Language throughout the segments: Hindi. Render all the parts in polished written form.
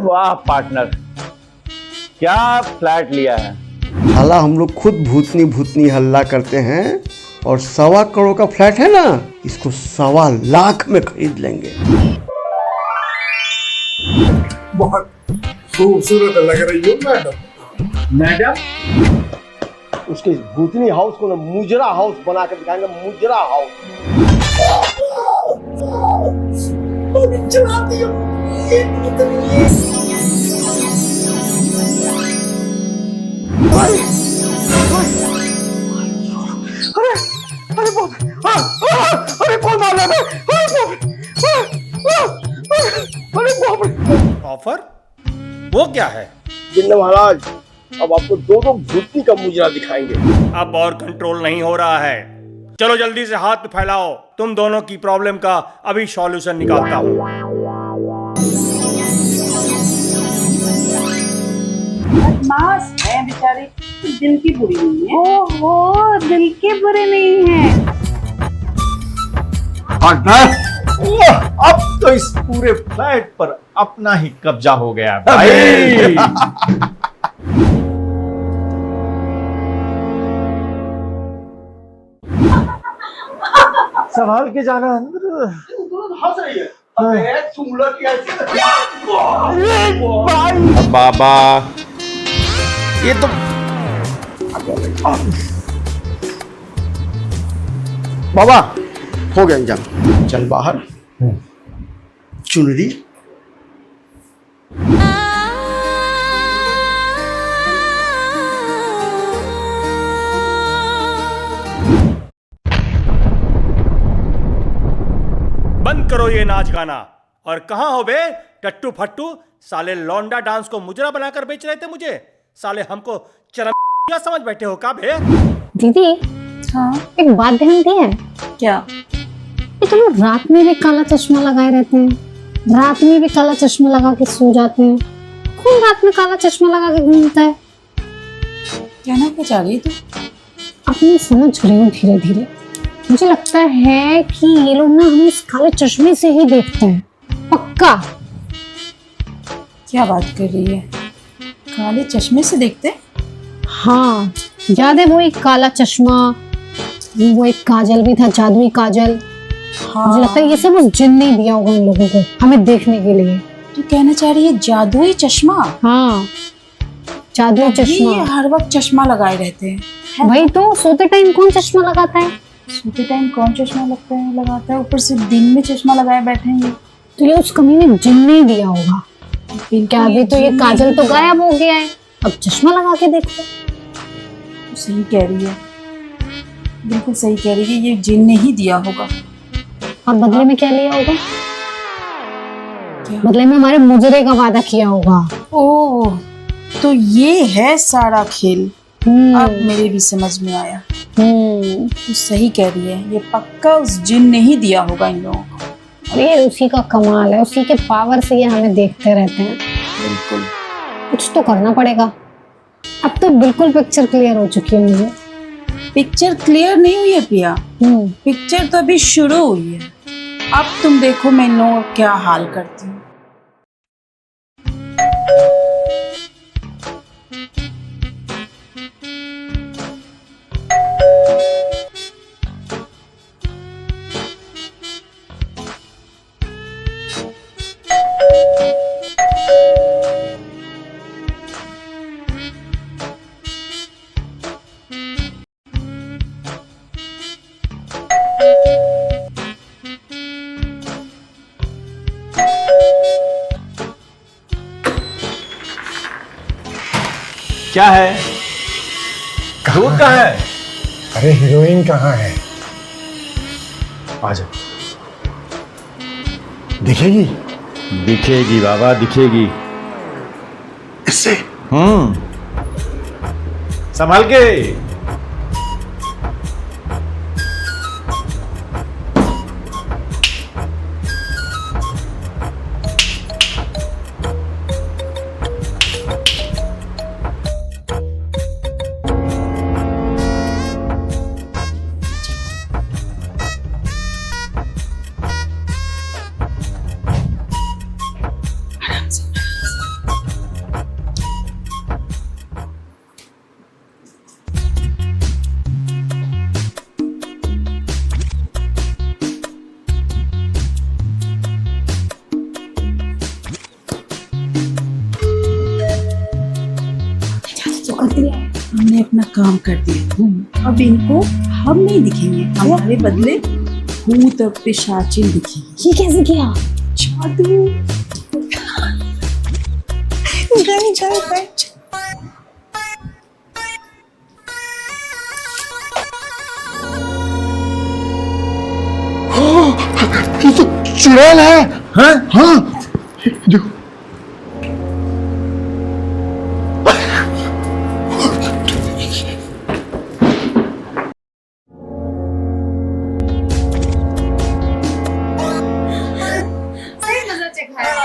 वाह पार्टनर, क्या फ्लैट लिया है। साला हम लोग खुद भूतनी भूतनी हल्ला करते हैं और 1.25 करोड़ का फ्लैट है ना, इसको 1.25 लाख में खरीद लेंगे। बहुत खूबसूरत लग रही हो मैडम। मैडम, उसके भूतनी हाउस को ना मुजरा हाउस बना कर दिखाएंगे, मुजरा हाउस। चला दियो। अरे बाप, अरे कौन मार रहा है? अरे बाप रे। ऑफर? वो क्या है? जिन्न महाराज, अब आपको दो भूतनी का मुजरा दिखाएंगे। अब और कंट्रोल नहीं हो रहा है। चलो जल्दी से हाथ फैलाओ, तुम दोनों की प्रॉब्लम का अभी सॉल्यूशन निकालता हूँ। बदमाश है बेचारे, तो दिल की बुरी नहीं है। ओहो, दिल के बुरे नहीं है। पार्टनर, अब तो इस पूरे फ्लैट पर अपना ही कब्जा हो गया भाई। संभाल के जाना अंदर। हंस रही है। अबे सुंगला की ऐसी। बाबा, ये तो बाबा हो गया इंतजाम, चल बाहर। चुनरी बंद करो ये नाच गाना। और कहाँ हो बे टट्टू फट्टू? साले लौंडा डांस को मुजरा बनाकर बेच रहे थे मुझे। साले हमको चरम समझ बैठे हो का बे? दीदी, हाँ एक बात ध्यान दी है क्या? कि तुम लोग रात में भी काला चश्मा लगाए रहते हैं, रात में भी काला चश्मा लगा के सो जाते हैं। कौन रात में काला चश्मा लगा के घूमता है? कहना क्या चाह रही तू? अब मैं समझ रही हूँ धीरे धीरे। मुझे लगता है कि ये लोग ना हमें इस काले चश्मे से ही देखते हैं, पक्का। क्या बात कर रही है? काले चश्मे से देखते? हाँ, याद है वो एक काला चश्मा, वो एक काजल भी था, जादुई काजल। हाँ, मुझे लगता है ये सब उस जिन ने दिया होगा इन लोगों को हमें देखने के लिए। तू कहना चाह रही है जादुई चश्मा? हाँ, जादुई चश्मा। ये हर वक्त चश्मा लगाए रहते हैं। भाई तो सोते टाइम कौन चश्मा लगाता है? सोते टाइम कौन चश्मा लगाता है? ऊपर से दिन में चश्मा लगाए बैठेंगे। तो ये उस कमीने जिन ने दिया होगा। क्या अभी तो ये काजल तो गायब हो गया है, अब चश्मा लगा के देखो। सही कह रही है, बिल्कुल सही कह रही है, ये जिन ने ही दिया होगा। और बदले में क्या लिया होगा? क्या? बदले में हमारे मुजरे का वादा किया होगा। ओह, तो ये है सारा खेल। अब मेरे भी समझ में आया। तू सही कह रही है, ये पक्का उस जिन ने ही दिया होगा इन लोगों को। और ये उसी का कमाल है, उसी के पावर से ये हमें देखते रहते हैं। बिल्कुल, कुछ तो करना पड़ेगा। अब तो बिल्कुल पिक्चर क्लियर हो चुकी है मुझे। पिक्चर क्लियर नहीं हुई है प्रिया, पिक्चर तो अभी शुरू हुई है। अब तुम देखो मैं इन लोगों का क्या हाल करती हूँ। क्या है? दूध कहाँ है? अरे हीरोइन कहाँ है? आ जाओ। दिखेगी? दिखेगी बाबा, दिखेगी। इससे संभाल के। हमने अपना काम कर दिया। अब इनको हम नहीं दिखेंगे, हमारे बदले भूत और पिशाचिन दिखेंगे। ये कैसे किया? जादू। जाए जाए बैठ। ये तो चुड़ैल है। हाँ? हाँ देखो।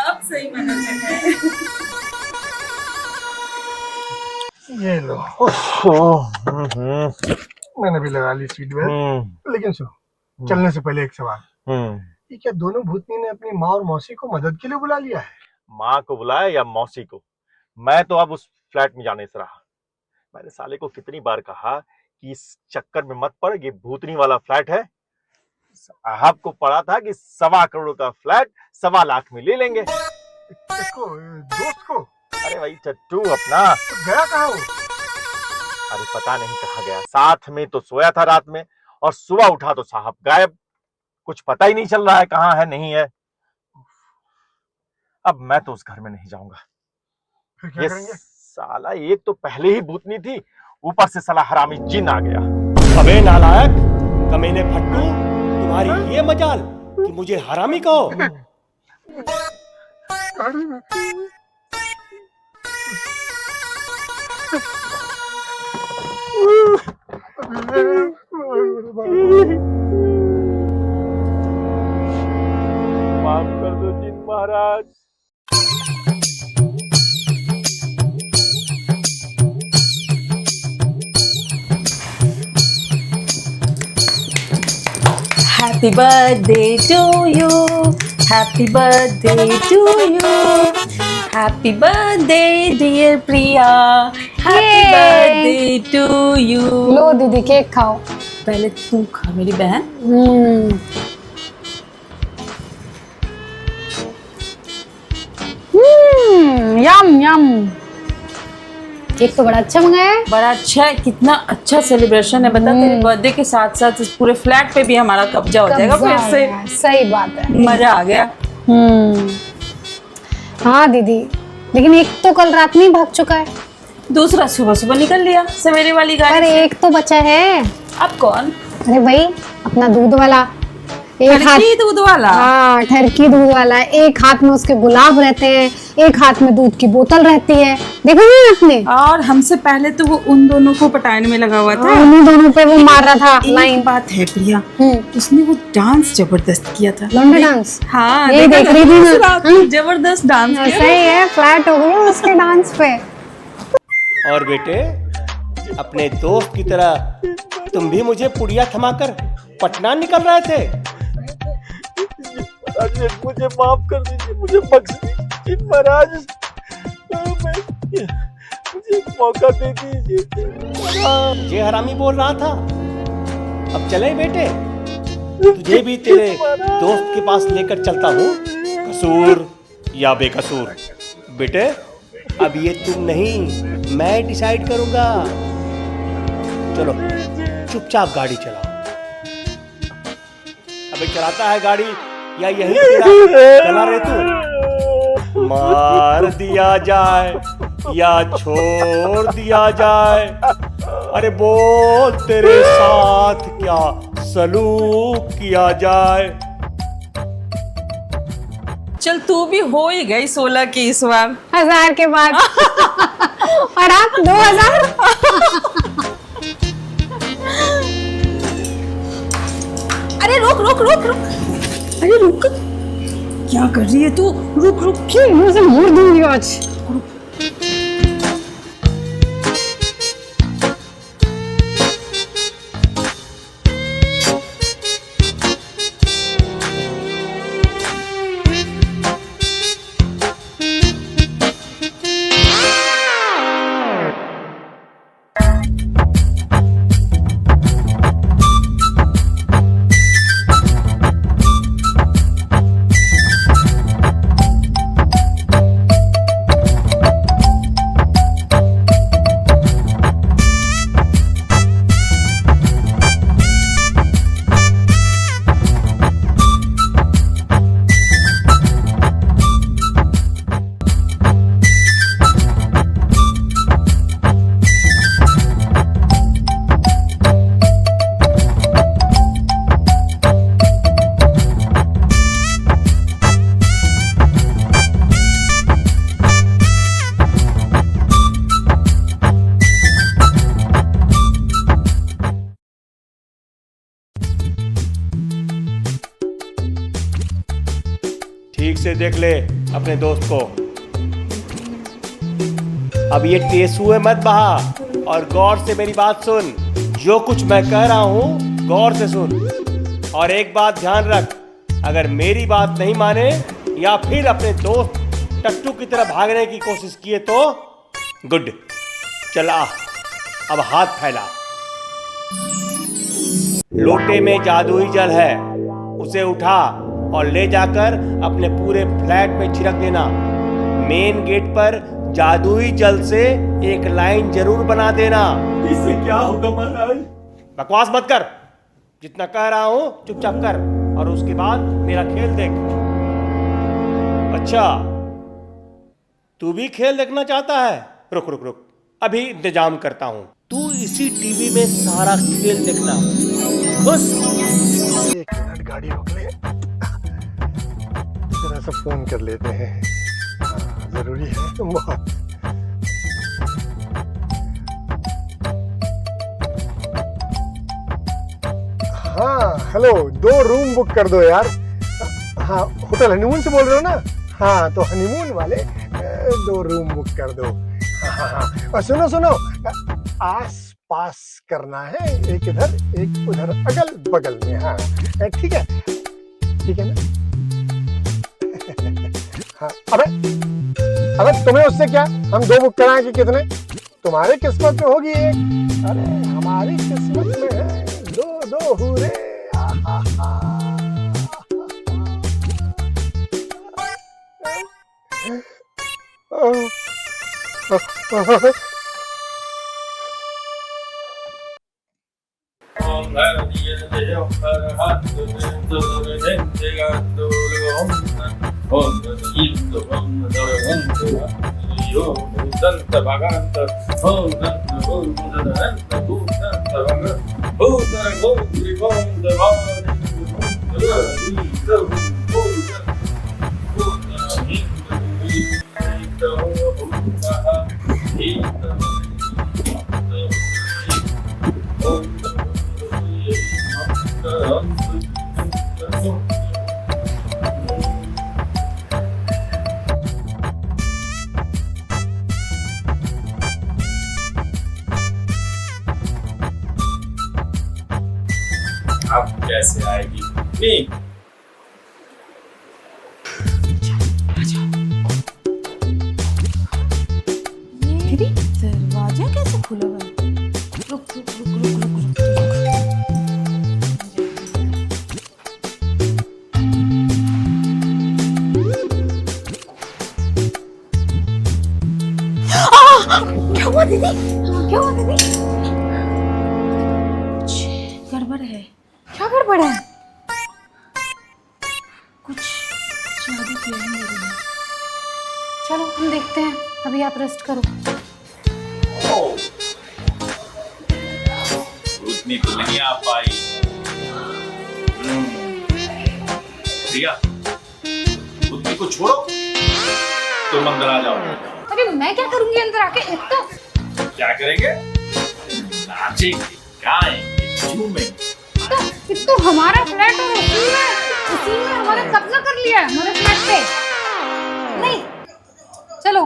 अब सही मजा चखा है। ये लो। मैंने भी लगा ली सीट बेल्ट। लेकिन सुनो, चलने से पहले एक सवाल। ये क्या दोनों भूतनी ने अपनी माँ और मौसी को मदद के लिए बुला लिया है? माँ को बुलाया या मौसी को, मैं तो अब उस फ्लैट में जाने से रहा। मैंने साले को कितनी बार कहा कि इस चक्कर में मत पड़, ये भूतनी वाला फ्लैट है। साहब को पड़ा था कि 1.25 करोड़ का फ्लैट 1.25 लाख में ले लेंगे। किसको? दोस्त को? अरे भाई टट्टू अपना। तो गया कहाँ वो? अरे पता नहीं कहाँ गया, साथ में तो सोया था रात में और सुबह उठा तो साहब गायब। कुछ पता ही नहीं चल रहा है कहाँ है नहीं है। अब मैं तो उस घर में नहीं जाऊंगा। फिर क्या ये करेंगे? साला एक तो पहले ही भूतनी थी, ऊपर से साला हरामी जिन आ गया। अबे नालायक, कमीने फट्टू, तुम्हारी ये मजाल कि मुझे हरामी कहो। गाड़ी में। माफ कर दो जिन महाराज। Happy birthday to you. Happy birthday to you. Happy birthday dear Priya. Happy Yay. birthday to you. लो दीदी केक खाओ। पहले तू खा मेरी बहन। यम यम। केक तो बड़ा अच्छा मंगाया है। बड़ा अच्छा है, कितना अच्छा सेलिब्रेशन है। बता, तेरे बर्थडे के साथ साथ इस पूरे फ्लैट पे भी हमारा कब्जा हो जाएगा फिर से। सही बात है। मजा आ गया। हाँ दीदी, लेकिन एक तो कल रात में ही भाग चुका है। दूसरा सुबह सुबह निकल लिया सवेरे वाली गाड़ी पर से। एक तो बचा है। अब कौन? अरे भाई, अपना दूध वाला। एक हाथ, ठरकी दूध वाला। हाँ ठरकी दूध वाला। एक हाथ में उसके गुलाब रहते हैं, एक हाथ में दूध की बोतल रहती है। देखा नहीं आपने? और हमसे पहले तो वो उन दोनों को पटाने में लगा हुआ था। उन्हीं दोनों पे वो मार रहा था एक लाइन। बात है प्रिया, उसने वो डांस जबरदस्त किया था। लौंडा डांस। हाँ, ये देखा देख रही थी ना? मैं। उस रात को जबरदस्त डांस किया। सही है, फ्लैट हो गया उसके डांस पे। और बेटे, अपने दोस्त की तरह तुम भी मुझे पुड़िया थमाकर पटना निकल रहे थे। मुझे माफ कर दीजिए, मुझे बख्श दीजिए महाराज। मुझे एक मौका दे दीजिए। ये हरामी बोल रहा था। अब चले बेटे, तुझे भी तेरे दोस्त के पास लेकर चलता हूँ, कसूर या बेकसूर। बेटे, अब ये तुम नहीं, मैं डिसाइड करूंगा। चलो चुपचाप गाड़ी चलाओ। अबे चलाता है गाड़ी या यही चला रहे तू? मार दिया जाए या छोड़ दिया जाए? अरे बोल, तेरे साथ क्या सलूक किया जाए? चल तू भी हो ही गई 16 की इस बार। 1000 के बाद। और आप 2000। अरे रुक रुक रुक रुक। अरे रुक, क्या कर रही है तू? रुक रुक। क्यों मुंह से मोड़ दूंगी आज। से देख ले अपने दोस्त को। अब ये टेसुए मत बहा और गौर से मेरी बात सुन। जो कुछ मैं कह रहा हूं गौर से सुन। और एक बात ध्यान रख, अगर मेरी बात नहीं माने या फिर अपने दोस्त टट्टू की तरह भागने की कोशिश किए तो गुड, चल आ, अब हाथ फैला। लोटे में जादुई जल है, उसे उठा और ले जाकर अपने पूरे फ्लैट में छिड़क देना। मेन गेट पर जादुई जल से एक लाइन जरूर बना देना। इससे क्या होगा महाराज? बकवास मत कर, जितना कह रहा हूं चुपचाप कर और उसके बाद मेरा खेल देख। अच्छा, तू भी खेल देखना चाहता है? रुक रुक रुक, अभी इंतजाम करता हूं। तू इसी टीवी में सारा खेल देखना। खुश? एक मिनट, गाड़ी रोक ले, जरा सा फोन कर लेते हैं। हाँ, जरूरी है बहुत। हाँ हेलो, 2 रूम बुक कर दो यार। हाँ, होटल हनीमून से बोल रहे हो ना? हाँ, तो हनीमून वाले 2 रूम बुक कर दो। हाँ, और सुनो सुनो, आस पास करना है, एक इधर एक उधर, अगल बगल में। हाँ ठीक है, ठीक है ना? हाँ, अबे तुम्हें उससे क्या, हम 2 बुक कराएं कि कितने? तुम्हारी किस्मत में होगी एक, अरे हमारी किस्मत में है 2 हूरे। अब कैसे आएगी? नहीं, दीदी दरवाजा कैसे खुला हुआ है? रुक रुक रुक रुक रुक रुक क्या हुआ दीदी? क्या हुआ दीदी? कुछ गड़बड़ है। क्या गड़बड़ है? कुछ जादू किया है मेरे में। चलो हम देखते हैं, अभी आप रेस्ट करो। उतनी तो नहीं आ पाई। प्रिया, उतनी को छोड़ो, तुम अंदर आ जाओ। अरे मैं क्या करूंगी अंदर आके? एक तो क्या करेंगे? नाचेंगे, गाएंगे, झूमेंगे। तो हमारा फ्लैट और उसी में हमारा कब्जा कर लिया है हमारे फ्लैट पे। नहीं, चलो।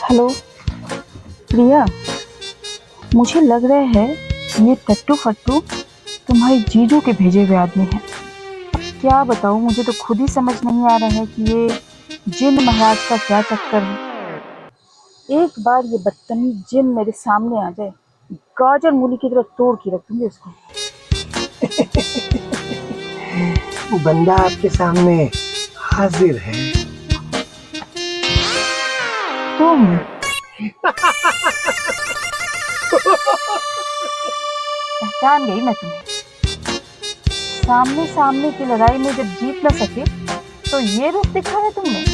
हेलो प्रिया, मुझे लग रहा है ये टट्टू फट्टू तुम्हारे जीजू के भेजे हुए आदमी हैं। अब क्या बताऊँ, मुझे तो खुद ही समझ नहीं आ रहा है कि ये जिन महाराज का क्या चक्कर है। एक बार ये बदतमीज जिन मेरे सामने आ जाए, गाजर मूली की तरह तोड़ के रख दूंगी उसको। वो बंदा आपके सामने हाजिर है। तुम पहचान गई मैं तुम्हें। सामने सामने की लड़ाई में जब जीत न सके तो ये रूप दिखा है तुमने।